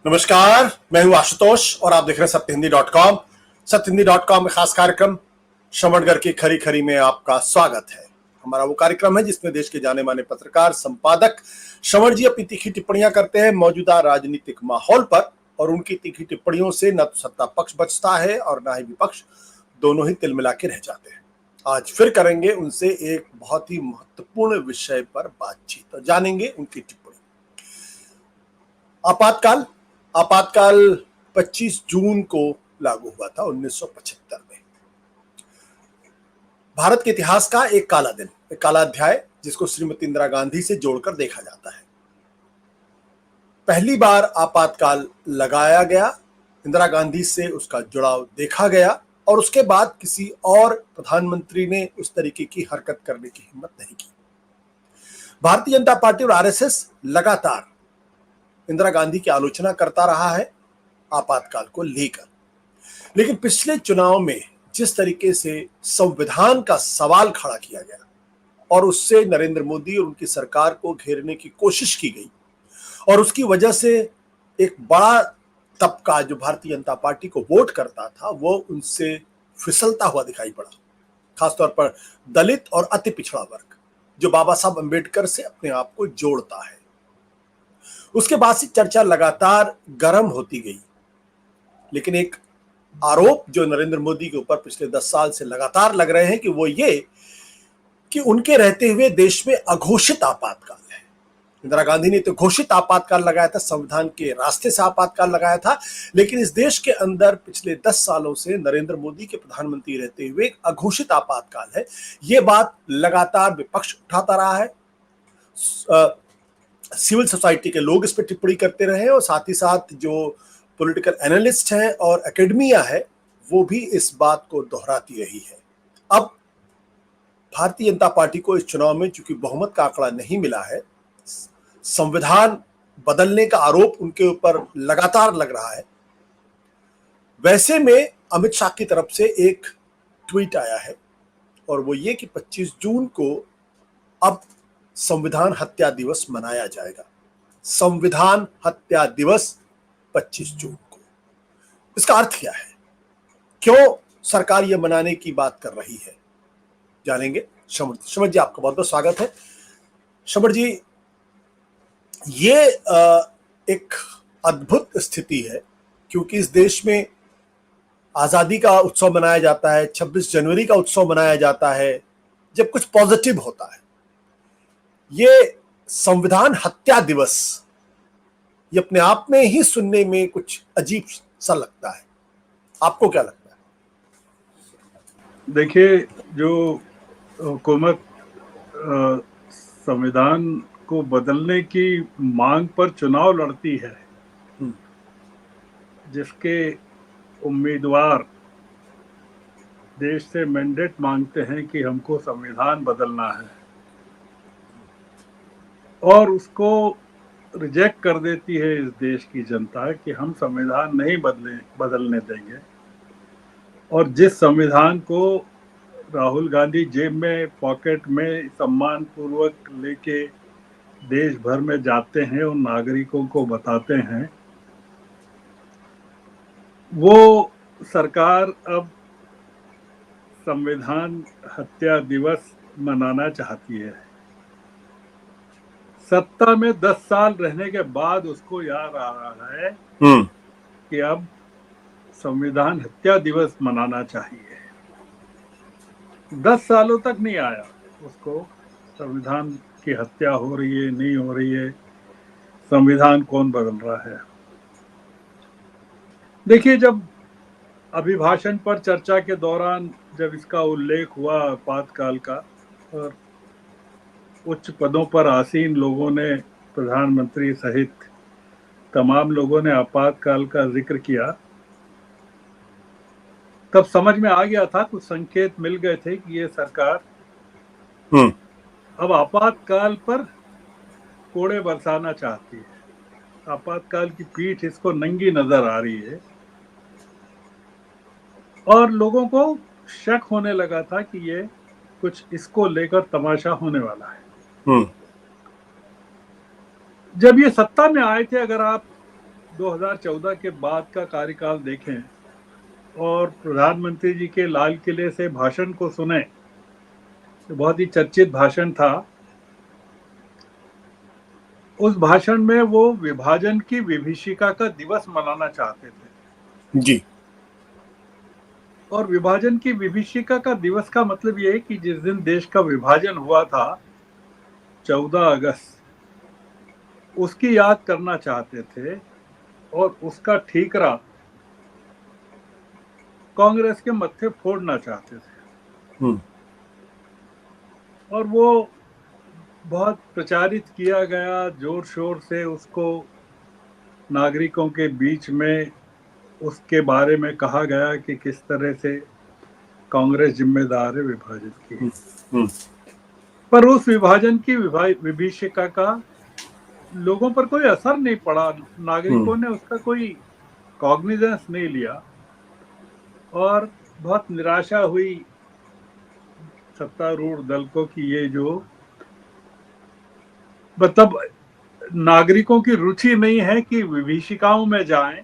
नमस्कार, मैं हूं आशुतोष और आप देख रहे हैं सत्यहिंदी.com। सत्यहिंदी.com में खास कार्यक्रम श्रवणगढ़ की खरी खरी में आपका स्वागत है। हमारा वो कार्यक्रम है जिसमें देश के जाने माने पत्रकार संपादक श्रवण जी अपनी तीखी टिप्पणियां करते हैं मौजूदा राजनीतिक माहौल पर, और उनकी तीखी टिप्पणियों से न तो सत्ता पक्ष बचता है और न ही विपक्ष, दोनों ही तिलमिला के रह जाते हैं। आज फिर करेंगे उनसे एक बहुत ही महत्वपूर्ण विषय पर बातचीत, तो जानेंगे उनकी टिप्पणी। आपातकाल आपातकाल 25 जून को लागू हुआ था 1975 में। भारत के इतिहास का एक काला दिन, एक काला अध्याय जिसको श्रीमती इंदिरा गांधी से जोड़कर देखा जाता है। पहली बार आपातकाल लगाया गया, इंदिरा गांधी से उसका जुड़ाव देखा गया और उसके बाद किसी और प्रधानमंत्री ने उस तरीके की हरकत करने की हिम्मत नहीं की। भारतीय जनता पार्टी और आरएसएस लगातार इंदिरा गांधी की आलोचना करता रहा है आपातकाल को लेकर, लेकिन पिछले चुनाव में जिस तरीके से संविधान का सवाल खड़ा किया गया और उससे नरेंद्र मोदी और उनकी सरकार को घेरने की कोशिश की गई, और उसकी वजह से एक बड़ा तबका जो भारतीय जनता पार्टी को वोट करता था वो उनसे फिसलता हुआ दिखाई पड़ा। खासतौर पर दलित और अति पिछड़ा वर्ग जो बाबा साहब अंबेडकर से अपने आप को जोड़ता है। उसके बाद से चर्चा लगातार गर्म होती गई, लेकिन एक आरोप जो नरेंद्र मोदी के ऊपर पिछले 10 साल से लगातार लग रहे हैं कि वो ये कि उनके रहते हुए देश में अघोषित आपातकाल है। इंदिरा गांधी ने तो घोषित आपातकाल लगाया था, संविधान के रास्ते से आपातकाल लगाया था, लेकिन इस देश के अंदर पिछले 10 सालों से नरेंद्र मोदी के प्रधानमंत्री रहते हुए अघोषित आपातकाल है। ये बात लगातार विपक्ष उठाता रहा है, सिविल सोसाइटी के लोग इस पर टिप्पणी करते रहे और साथ ही साथ जो पॉलिटिकल एनालिस्ट हैं और एकेडमिया है वो भी इस बात को दोहराती रही है। अब भारतीय जनता पार्टी को इस चुनाव में चूंकि बहुमत का आंकड़ा नहीं मिला है, संविधान बदलने का आरोप उनके ऊपर लगातार लग रहा है। वैसे में अमित शाह की तरफ से एक ट्वीट आया है और वो ये कि 25 जून को अब संविधान हत्या दिवस मनाया जाएगा। संविधान हत्या दिवस 25 जून को। इसका अर्थ क्या है, क्यों सरकार यह मनाने की बात कर रही है, जानेंगे। श्रवण जी आपका बहुत बहुत स्वागत है। श्रवण जी, ये एक अद्भुत स्थिति है क्योंकि इस देश में आजादी का उत्सव मनाया जाता है, 26 जनवरी का उत्सव मनाया जाता है जब कुछ पॉजिटिव होता है। ये संविधान हत्या दिवस, ये अपने आप में ही सुनने में कुछ अजीब सा लगता है। आपको क्या लगता है? देखिए, जो हुकूमत संविधान को बदलने की मांग पर चुनाव लड़ती है, जिसके उम्मीदवार देश से मैंडेट मांगते हैं कि हमको संविधान बदलना है और उसको रिजेक्ट कर देती है इस देश की जनता कि हम संविधान नहीं बदलने देंगे। और जिस संविधान को राहुल गांधी जेब में पॉकेट में सम्मान पूर्वक लेके देश भर में जाते हैं और नागरिकों को बताते हैं, वो सरकार अब संविधान हत्या दिवस मनाना चाहती है। सत्ता में 10 साल रहने के बाद उसको याद आ रहा है कि अब संविधान हत्या दिवस मनाना चाहिए। 10 सालों तक नहीं आया उसको संविधान की हत्या हो रही है, नहीं हो रही है, संविधान कौन बदल रहा है। देखिए, जब अभिभाषण पर चर्चा के दौरान जब इसका उल्लेख हुआ आपातकाल का और उच्च पदों पर आसीन लोगों ने, प्रधानमंत्री सहित तमाम लोगों ने आपातकाल का जिक्र किया, तब समझ में आ गया था, कुछ संकेत मिल गए थे कि ये सरकार अब आपातकाल पर कोड़े बरसाना चाहती है। आपातकाल की पीठ इसको नंगी नजर आ रही है और लोगों को शक होने लगा था कि ये कुछ इसको लेकर तमाशा होने वाला है। जब ये सत्ता में आए थे, अगर आप 2014 के बाद का कार्यकाल देखें और प्रधानमंत्री जी के लाल किले से भाषण को सुने, तो बहुत ही चर्चित भाषण था। उस भाषण में वो विभाजन की विभीषिका का दिवस मनाना चाहते थे। जी। और विभाजन की विभीषिका का दिवस का मतलब ये है कि जिस दिन देश का विभाजन हुआ था 14 अगस्त, उसकी याद करना चाहते थे और उसका ठीकरा कांग्रेस के मत्थे फोड़ना चाहते थे। हम्म। और वो बहुत प्रचारित किया गया, जोर शोर से उसको नागरिकों के बीच में उसके बारे में कहा गया कि किस तरह से कांग्रेस जिम्मेदार है विभाजन की। हम्म। हम्म। पर उस विभाजन की विभीषिका का लोगों पर कोई असर नहीं पड़ा, हम्म। नागरिकों ने उसका कोई कॉग्निजेंस नहीं लिया और बहुत निराशा हुई सत्तारूढ़ दल को कि ये जो मतलब नागरिकों की रुचि नहीं है कि विभीषिकाओं में जाएं,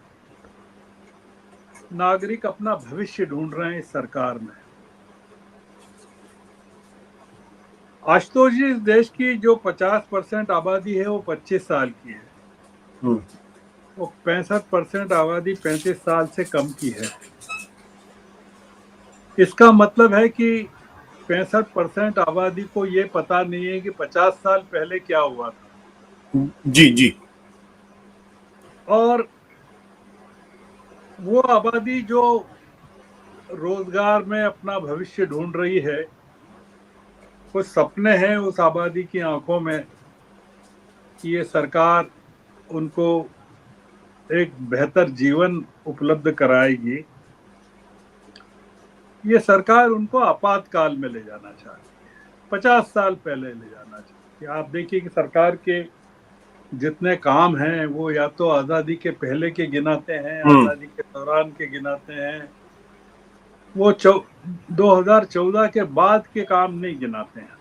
नागरिक अपना भविष्य ढूंढ रहे हैं इस सरकार में। आशुतोष जी, इस देश की जो 50% आबादी है वो 25 साल की है, हम्म। वो 65% आबादी 35 साल से कम की है। इसका मतलब है कि 65% आबादी को ये पता नहीं है कि 50 साल पहले क्या हुआ था। जी। जी। और वो आबादी जो रोजगार में अपना भविष्य ढूंढ रही है, कुछ सपने हैं उस आबादी की आंखों में कि ये सरकार उनको एक बेहतर जीवन उपलब्ध कराएगी। ये सरकार उनको आपातकाल में ले जाना चाहती है, 50 साल पहले ले जाना चाहती है। आप देखिए कि सरकार के जितने काम हैं वो या तो आज़ादी के पहले के गिनाते हैं, हम्म। आज़ादी के दौरान के गिनाते हैं, वो 2014 के बाद के काम नहीं गिनाते हैं।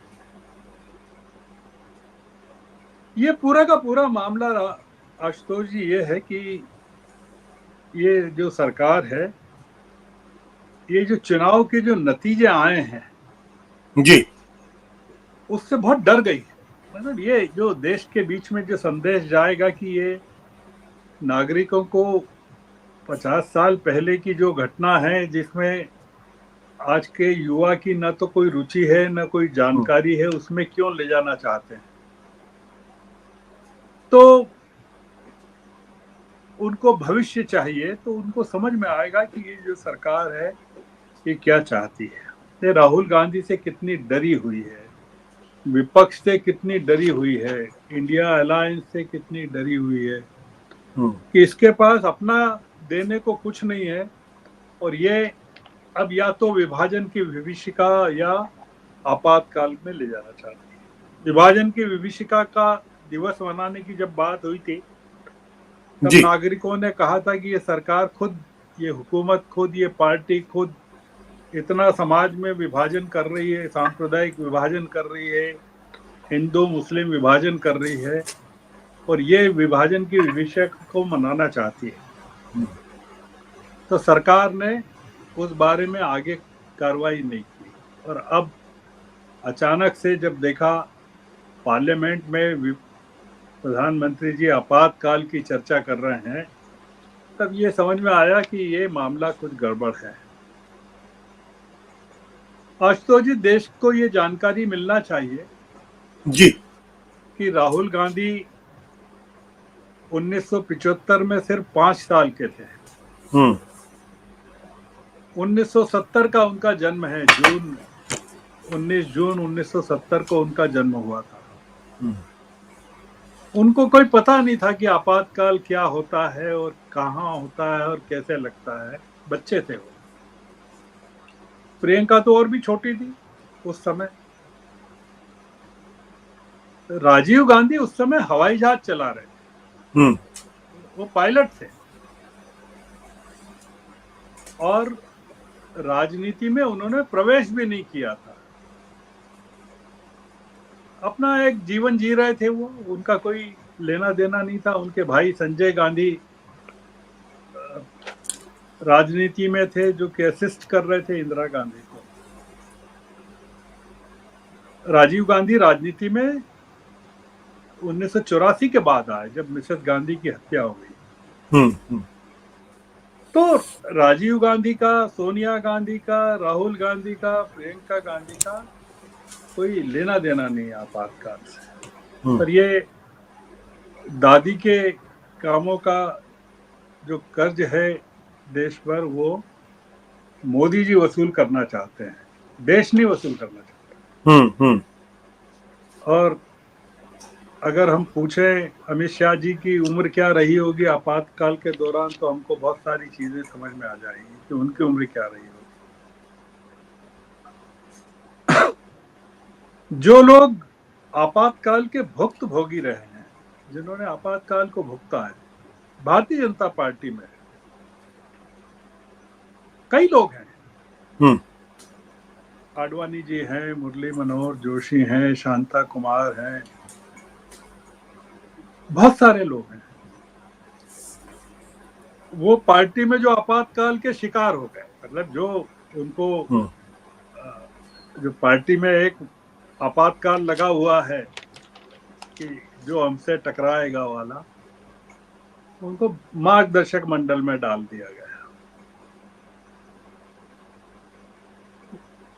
ये पूरा का पूरा मामला आशुतोष जी ये है कि ये जो सरकार है, ये जो चुनाव के जो नतीजे आए हैं जी। उससे बहुत डर गई है। मतलब ये जो देश के बीच में जो संदेश जाएगा कि ये नागरिकों को 50 साल पहले की जो घटना है जिसमें आज के युवा की न तो कोई रुचि है न कोई हम्म। जानकारी है, उसमें क्यों ले जाना चाहते हैं। तो उनको भविष्य चाहिए, तो उनको समझ में आएगा कि ये जो सरकार है ये क्या चाहती है। ये राहुल गांधी से कितनी डरी हुई है, विपक्ष से कितनी डरी हुई है, इंडिया अलायंस से कितनी डरी हुई है हम्म। कि इसके पास अपना देने को कुछ नहीं है। और ये अब या तो विभाजन की विभीषिका या आपातकाल में ले जाना चाहती है। विभाजन की विभीषिका का दिवस मनाने की जब बात हुई थी, तब जी। नागरिकों ने कहा था कि ये सरकार खुद, ये हुकूमत खुद, ये पार्टी खुद इतना समाज में विभाजन कर रही है, सांप्रदायिक विभाजन कर रही है, हिंदू मुस्लिम विभाजन कर रही है और ये विभाजन की विभीषिका को मनाना चाहती है। तो सरकार ने उस बारे में आगे कार्रवाई नहीं की। और अब अचानक से जब देखा पार्लियामेंट में प्रधानमंत्री जी आपातकाल की चर्चा कर रहे हैं, तब ये समझ में आया कि ये मामला कुछ गड़बड़ है। आशुतोष जी, देश को ये जानकारी मिलना चाहिए जी। कि राहुल गांधी 1975 में सिर्फ 5 साल के थे। हम्म। 1970 का उनका जन्म है, 19 जून 1970 को उनका जन्म हुआ था। उनको कोई पता नहीं था कि आपातकाल क्या होता है और कहाँ होता है और कैसे लगता है, बच्चे थे वो। प्रियंका तो और भी छोटी थी उस समय। राजीव गांधी उस समय हवाई जहाज चला रहे थे, हम्म। वो पायलट थे और राजनीति में उन्होंने प्रवेश भी नहीं किया था। अपना एक जीवन जी रहे थे वो, उनका कोई लेना देना नहीं था। उनके भाई संजय गांधी राजनीति में थे जो कि असिस्ट कर रहे थे इंदिरा गांधी को। राजीव गांधी राजनीति में 1984 के बाद आए, जब मिसेस गांधी की हत्या हो गई। तो राजीव गांधी का, सोनिया गांधी का, राहुल गांधी का, प्रियंका गांधी का कोई लेना देना नहीं आपातकाल से। पर ये दादी के कामों का जो कर्ज है देश पर, वो मोदी जी वसूल करना चाहते हैं, देश नहीं वसूल करना चाहते। और अगर हम पूछें अमित शाह जी की उम्र क्या रही होगी आपातकाल के दौरान, तो हमको बहुत सारी चीजें समझ में आ जाएगी कि उनकी उम्र क्या रही होगी। जो लोग आपातकाल के भुक्तभोगी रहे हैं, जिन्होंने आपातकाल को भुगता है, भारतीय जनता पार्टी में कई लोग हैं। आडवाणी जी हैं, मुरली मनोहर जोशी हैं, शांता कुमार हैं, बहुत सारे लोग हैं। वो पार्टी में जो आपातकाल के शिकार हो गए, मतलब जो उनको जो पार्टी में एक आपातकाल लगा हुआ है कि जो हमसे टकराएगा वाला, उनको मार्गदर्शक मंडल में डाल दिया गया।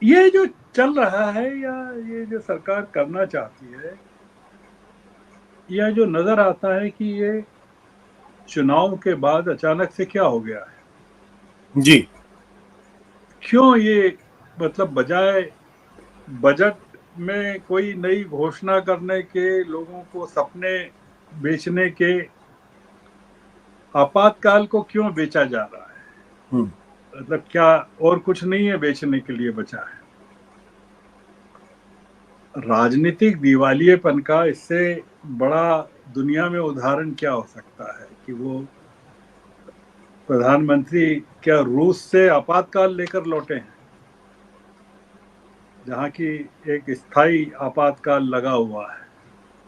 ये जो चल रहा है या ये जो सरकार करना चाहती है, यह जो नजर आता है कि ये चुनाव के बाद अचानक से क्या हो गया है जी। क्यों ये, मतलब बजाय बजट में कोई नई घोषणा करने के, लोगों को सपने बेचने के, आपातकाल को क्यों बेचा जा रहा है? मतलब क्या और कुछ नहीं है बेचने के लिए बचा है? राजनीतिक दिवालियेपन का इससे बड़ा दुनिया में उदाहरण क्या हो सकता है कि वो प्रधानमंत्री क्या रूस से आपातकाल लेकर लौटे हैं, जहां की एक स्थायी आपातकाल लगा हुआ है।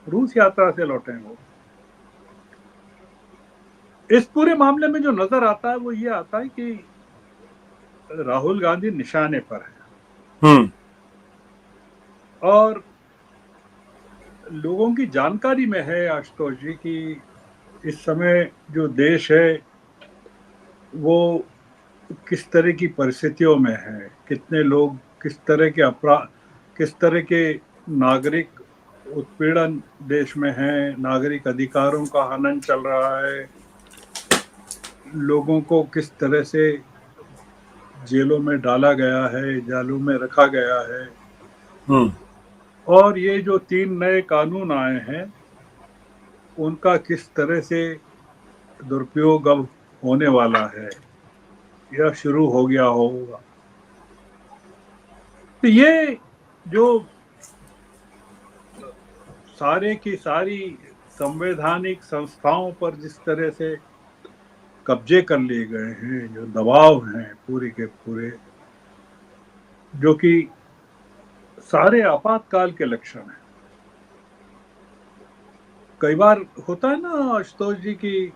रूस यात्रा से लौटे हैं वो। इस पूरे मामले में जो नजर आता है वो ये आता है कि राहुल गांधी निशाने पर है और लोगों की जानकारी में है, आशुतोष जी, कि इस समय जो देश है वो किस तरह की परिस्थितियों में है, कितने लोग किस तरह के अपराध, किस तरह के नागरिक उत्पीड़न देश में है, नागरिक अधिकारों का हनन चल रहा है, लोगों को किस तरह से जेलों में डाला गया है, जालों में रखा गया है। और ये जो 3 नए कानून आए हैं उनका किस तरह से दुरुपयोग अब होने वाला है या शुरू हो गया होगा। तो ये जो सारे की सारी संवैधानिक संस्थाओं पर जिस तरह से कब्जे कर लिए गए हैं, जो दबाव हैं पूरे के पूरे, जो कि सारे आपातकाल के लक्षण हैं। कई बार होता है ना आशुतोष जी कि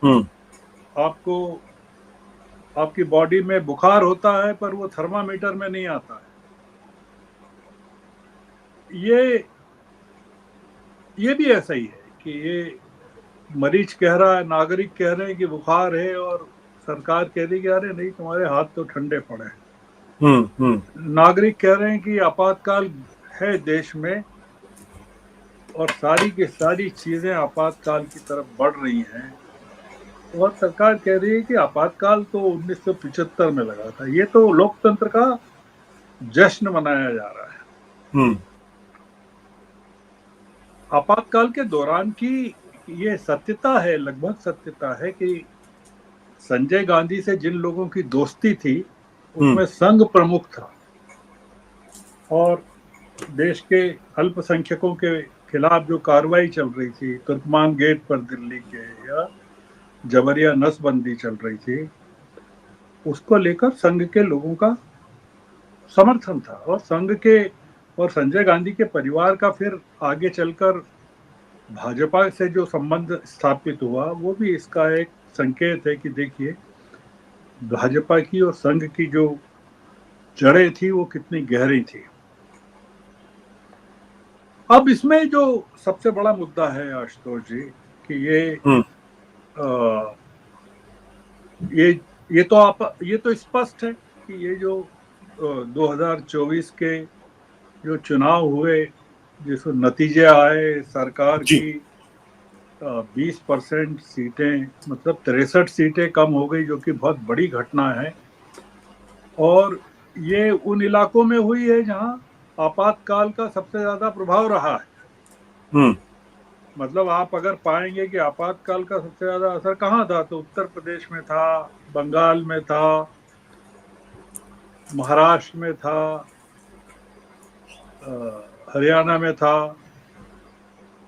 आपको, आपकी बॉडी में बुखार होता है पर वो थर्मामीटर में नहीं आता है। ये भी ऐसा ही है कि ये मरीज कह रहा है, नागरिक कह रहे हैं कि बुखार है और सरकार कह रही कि अरे नहीं, तुम्हारे हाथ तो ठंडे पड़े हैं। नागरिक कह रहे हैं कि आपातकाल है देश में और सारी की सारी चीजें आपातकाल की तरफ बढ़ रही हैं, और सरकार कह रही है कि आपातकाल तो 1975 में लगा था। ये तो लोकतंत्र का जश्न मनाया जा रहा है। आपातकाल के दौरान की ये सत्यता है, लगभग सत्यता है कि संजय गांधी से जिन लोगों की दोस्ती थी उसमें संघ प्रमुख था, और देश के अल्पसंख्यकों के खिलाफ जो कार्रवाई चल रही थी, तुर्कमान गेट पर दिल्ली के, या जबरिया नसबंदी चल रही थी, उसको लेकर संघ के लोगों का समर्थन था। और संघ के और संजय गांधी के परिवार का फिर आगे चलकर भाजपा से जो संबंध स्थापित हुआ वो भी इसका एक संकेत है कि देखिए भाजपा की और संघ की जो जड़ें थी वो कितनी गहरी थी। अब इसमें जो सबसे बड़ा मुद्दा है आशुतोष जी कि हम्म। अ, ये ये तो स्पष्ट है कि ये जो 2024 के जो चुनाव हुए, जिसमें नतीजे आए, सरकार जी। की 20% सीटें, मतलब 63 सीटें कम हो गई, जो कि बहुत बड़ी घटना है। और ये उन इलाकों में हुई है जहां आपातकाल का सबसे ज्यादा प्रभाव रहा है। हम्म। मतलब आप अगर पाएंगे कि आपातकाल का सबसे ज्यादा असर कहाँ था, तो उत्तर प्रदेश में था, बंगाल में था, महाराष्ट्र में था, हरियाणा में था।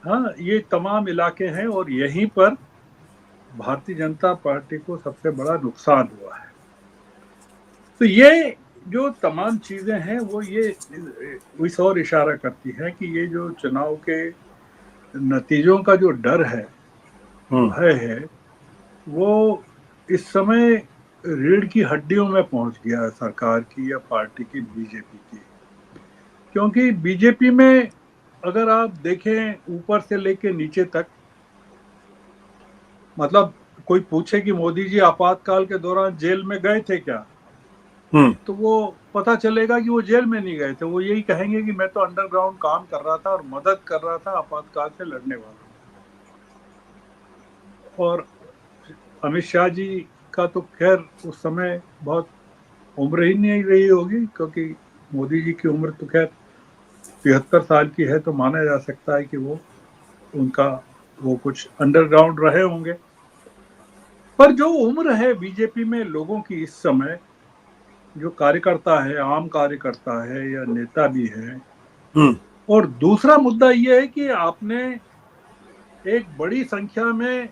हाँ, ये तमाम इलाके हैं और यहीं पर भारतीय जनता पार्टी को सबसे बड़ा नुकसान हुआ है। तो ये जो तमाम चीजें हैं वो ये इस और इशारा करती है कि ये जो चुनाव के नतीजों का जो डर है, हम्म। भय है, वो इस समय रीढ़ की हड्डियों में पहुंच गया है सरकार की या पार्टी की, बीजेपी की। क्योंकि बीजेपी में अगर आप देखें ऊपर से लेके नीचे तक, मतलब कोई पूछे कि मोदी जी आपातकाल के दौरान जेल में गए थे क्या, हम्म। तो वो पता चलेगा कि वो जेल में नहीं गए थे। वो यही कहेंगे कि मैं तो अंडरग्राउंड काम कर रहा था और मदद कर रहा था आपातकाल से लड़ने वालों की। और अमित शाह जी का तो खैर उस समय बहुत उम्र ही नहीं रही होगी, क्योंकि मोदी जी की उम्र तो खैर 73 साल की है, तो माना जा सकता है कि वो उनका वो कुछ अंडरग्राउंड रहे होंगे। पर जो उम्र है बीजेपी में लोगों की इस समय, जो कार्यकर्ता है, आम कार्यकर्ता है या नेता भी है। हम्म। और दूसरा मुद्दा यह है कि आपने एक बड़ी संख्या में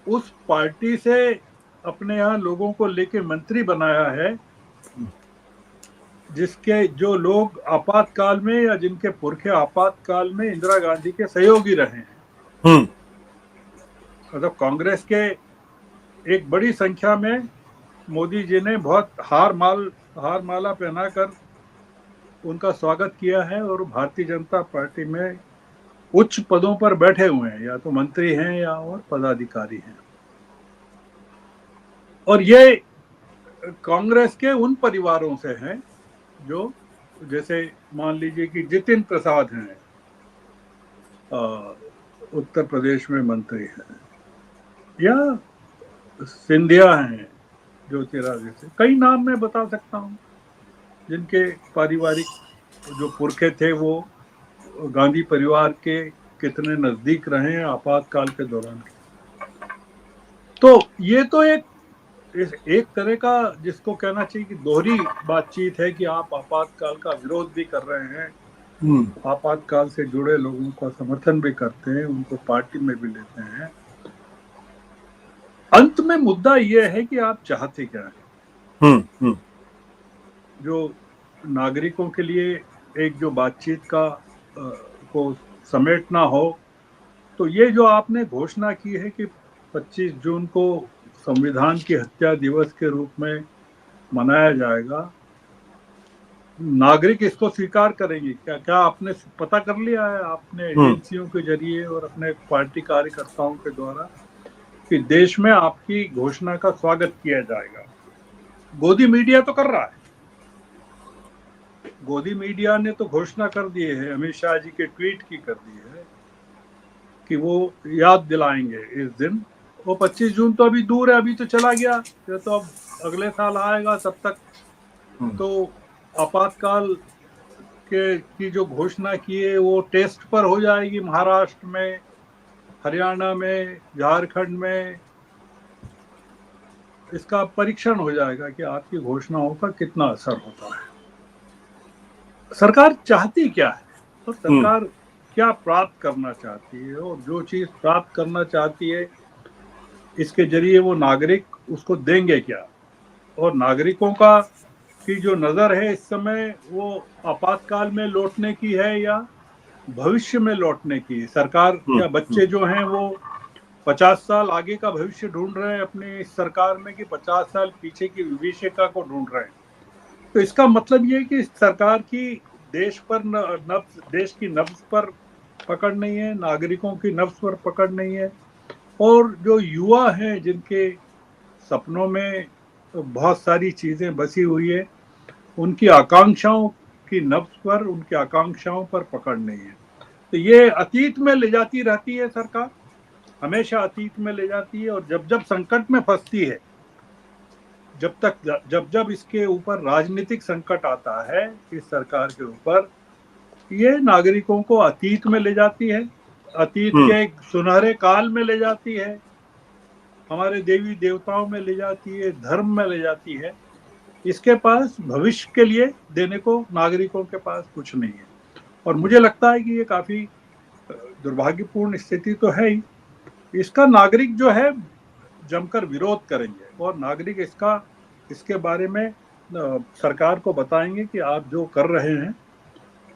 उस पार्टी से अपने यहाँ लोगों को लेके मंत्री बनाया है, जिसके जो लोग आपातकाल में या जिनके पुरखे आपातकाल में इंदिरा गांधी के सहयोगी रहे हैं। हम्म। मतलब कांग्रेस के एक बड़ी संख्या में मोदी जी ने बहुत हार माला पहनाकर उनका स्वागत किया है और भारतीय जनता पार्टी में उच्च पदों पर बैठे हुए हैं, या तो मंत्री हैं या और पदाधिकारी हैं। और ये कांग्रेस के उन परिवारों से हैं जो, जैसे मान लीजिए कि जितिन प्रसाद हैं, उत्तर प्रदेश में मंत्री हैं, या सिंधिया हैं, ज्योतिरादित्य, कई नाम मैं बता सकता हूँ जिनके पारिवारिक जो पुरखे थे वो गांधी परिवार के कितने नजदीक रहे हैं आपातकाल के दौरान। तो ये तो एक तरह का, जिसको कहना चाहिए कि दोहरी बातचीत है कि आप आपातकाल का विरोध भी कर रहे हैं, हम्म। आपातकाल से जुड़े लोगों का समर्थन भी करते हैं, उनको पार्टी में भी लेते हैं। अंत में मुद्दा यह है कि आप चाहते क्या हैं। हम्म। हम्म। जो नागरिकों के लिए एक जो बातचीत का को समेटना हो, तो ये जो आपने घोषणा की है कि 25 जून को संविधान की हत्या दिवस के रूप में मनाया जाएगा, नागरिक इसको स्वीकार करेंगे क्या? क्या आपने पता कर लिया है आपने हम्म। एजेंसियों के जरिए और अपने पार्टी कार्यकर्ताओं के द्वारा कि देश में आपकी घोषणा का स्वागत किया जाएगा? गोदी मीडिया तो कर रहा है, गोदी मीडिया ने तो घोषणा कर दी है, अमित शाह जी के ट्वीट की कर दी है कि वो याद दिलाएंगे इस दिन। वो 25 जून तो अभी दूर है, अभी तो चला गया, ये तो अब अगले साल आएगा। तब तक हम्म। तो आपातकाल के की जो घोषणा की है वो टेस्ट पर हो जाएगी, महाराष्ट्र में, हरियाणा में, झारखंड में। इसका परीक्षण हो जाएगा कि आपकी घोषणाओं का कितना असर होता है। सरकार चाहती क्या है और हम्म। सरकार क्या प्राप्त करना चाहती है, और जो चीज प्राप्त करना चाहती है इसके जरिए वो नागरिक उसको देंगे क्या। और नागरिकों का की जो नजर है इस समय वो आपातकाल में लौटने की है या भविष्य में लौटने की। सरकार हम्म। क्या, बच्चे जो हैं वो 50 साल आगे का भविष्य ढूंढ रहे हैं अपने इस सरकार में कि 50 साल पीछे की विभीषिका को ढूंढ रहे हैं। तो इसका मतलब ये है कि इस सरकार की देश पर नब्ज, देश की नब्ज पर पकड़ नहीं है, नागरिकों की नब्ज पर पकड़ नहीं है, और जो युवा हैं जिनके सपनों में बहुत सारी चीजें बसी हुई है, उनकी आकांक्षाओं की नब्ज पर, उनकी आकांक्षाओं पर पकड़ नहीं है। तो ये अतीत में ले जाती रहती है सरकार, हमेशा अतीत में ले जाती है, और जब जब संकट में फंसती है, जब जब इसके ऊपर राजनीतिक संकट आता है इस सरकार के ऊपर, ये नागरिकों को अतीत में ले जाती है, अतीत के एक सुनहरे काल में ले जाती है, हमारे देवी देवताओं में ले जाती है, धर्म में ले जाती है। इसके पास भविष्य के लिए देने को नागरिकों के पास कुछ नहीं है। और मुझे लगता है कि ये काफी दुर्भाग्यपूर्ण स्थिति तो है ही। इसका नागरिक जो है जमकर विरोध करेंगे, और नागरिक इसके बारे में सरकार को बताएंगे कि आप जो कर रहे हैं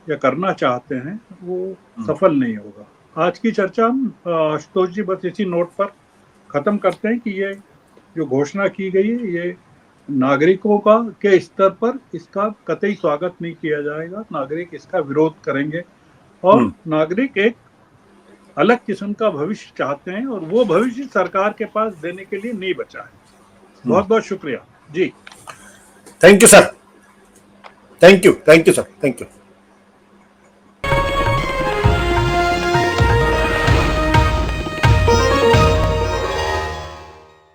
या करना चाहते हैं वो सफल नहीं होगा। आज की चर्चा हम आशुतोष जी बस इसी नोट पर खत्म करते हैं कि ये जो घोषणा की गई है, ये नागरिकों का के स्तर पर इसका कतई स्वागत नहीं किया जाएगा। नागरिक इसका विरोध करेंगे, और नागरिक एक अलग किस्म का भविष्य चाहते हैं, और वो भविष्य सरकार के पास देने के लिए नहीं बचा है। बहुत बहुत शुक्रिया जी। Thank you sir, thank you sir, thank you.